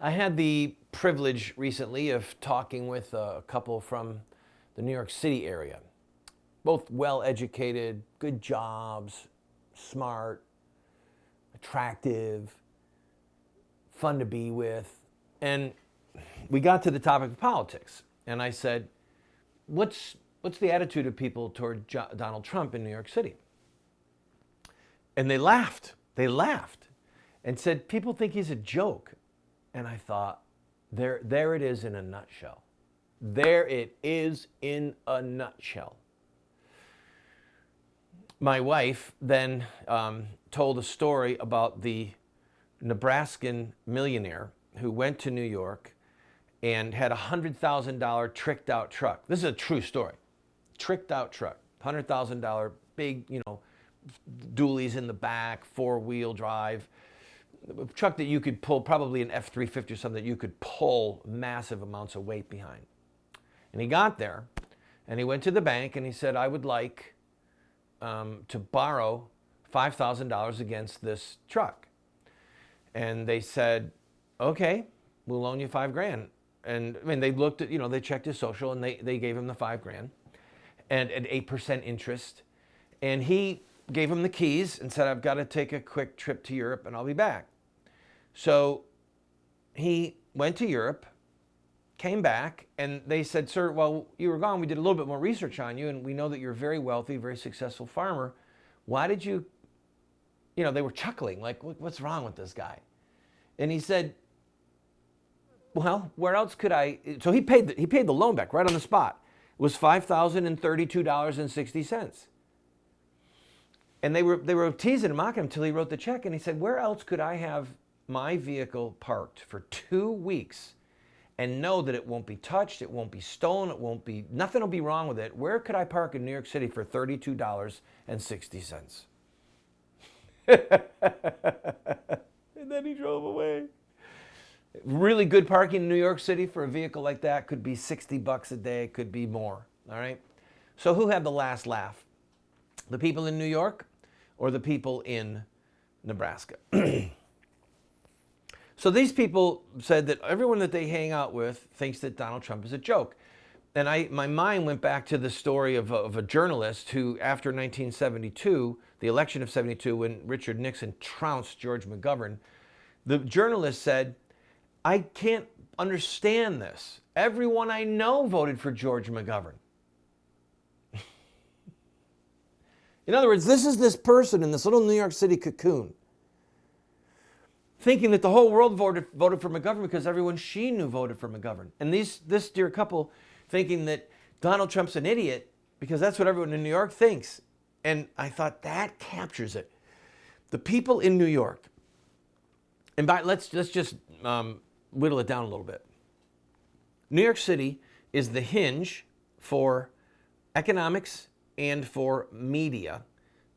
I had the privilege recently of talking with a couple from the New York City area. Both well-educated, good jobs, smart, attractive, fun to be with. And we got to the topic of politics. And I said, what's the attitude of people toward Donald Trump in New York City? And they laughed. They laughed and said, people think he's a joke. And I thought, there it is in a nutshell. There it is in a nutshell. My wife then told a story about the Nebraskan millionaire who went to New York and had a $100,000 tricked out truck. This is a true story. Tricked out truck, $100,000, big, dualies in the back, four-wheel drive. A truck that you could pull, probably an F-350 or something that you could pull massive amounts of weight behind. And he got there, and he went to the bank, and he said, I would like to borrow $5,000 against this truck. And they said, okay, we'll loan you $5,000. And I mean, they looked at, they checked his social, and they gave him the $5,000 and at 8% interest. And he gave him the keys and said, I've got to take a quick trip to Europe and I'll be back. So he went to Europe, came back, and they said, sir, while you were gone, we did a little bit more research on you, and we know that you're a very wealthy, very successful farmer. Why did you, they were chuckling, like, what's wrong with this guy? And he said, well, where else could I? So he paid the loan back right on the spot. It was $5,032.60. And they were teasing and mocking him until he wrote the check. And he said, where else could I have my vehicle parked for 2 weeks and know that it won't be touched, it won't be stolen, nothing will be wrong with it? Where could I park in New York City for $32.60? And then he drove away. Really good parking in New York City for a vehicle like that could be $60 a day, could be more, all right? So who had the last laugh? The people in New York or the people in Nebraska? So these people said that everyone that they hang out with thinks that Donald Trump is a joke. And my mind went back to the story of a journalist who, after 1972, the election of 72, when Richard Nixon trounced George McGovern, the journalist said, I can't understand this. Everyone I know voted for George McGovern. In other words, this is this person in this little New York City cocoon thinking that the whole world voted for McGovern because everyone she knew voted for McGovern. And this dear couple thinking that Donald Trump's an idiot because that's what everyone in New York thinks. And I thought that captures it. The people in New York, and let's just whittle it down a little bit. New York City is the hinge for economics and for media.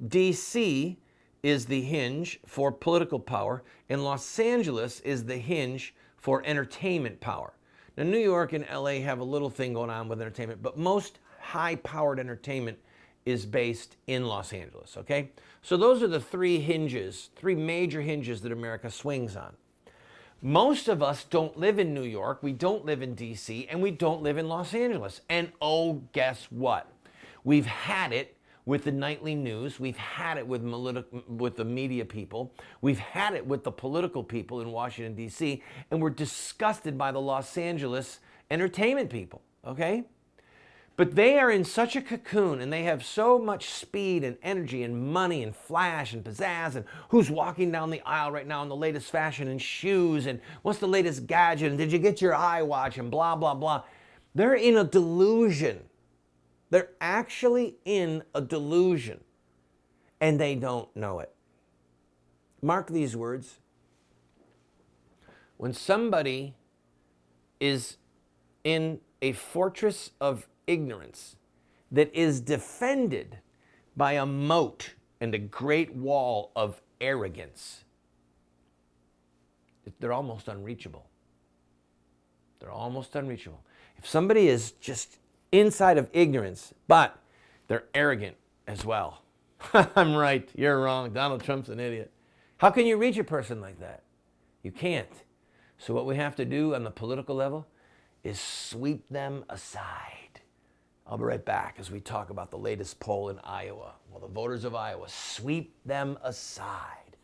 D.C. is the hinge for political power, and Los Angeles is the hinge for entertainment power. Now, New York and LA have a little thing going on with entertainment, but most high-powered entertainment is based in Los Angeles, okay? So those are the three major hinges that America swings on. Most of us don't live in New York, we don't live in D.C., and we don't live in Los Angeles. And oh, guess what? We've had it with the nightly news. We've had it with the media people. We've had it with the political people in Washington, D.C., and we're disgusted by the Los Angeles entertainment people, okay? But they are in such a cocoon, and they have so much speed and energy and money and flash and pizzazz, and who's walking down the aisle right now in the latest fashion and shoes, and what's the latest gadget, and did you get your iWatch, and blah, blah, blah. They're in a delusion. They're actually in a delusion, and they don't know it. Mark these words. When somebody is in a fortress of ignorance that is defended by a moat and a great wall of arrogance, they're almost unreachable. They're almost unreachable. If somebody is just inside of ignorance, but they're arrogant as well. I'm right, you're wrong, Donald Trump's an idiot. How can you reach a person like that? You can't. So what we have to do on the political level is sweep them aside. I'll be right back as we talk about the latest poll in Iowa. Well, the voters of Iowa, sweep them aside.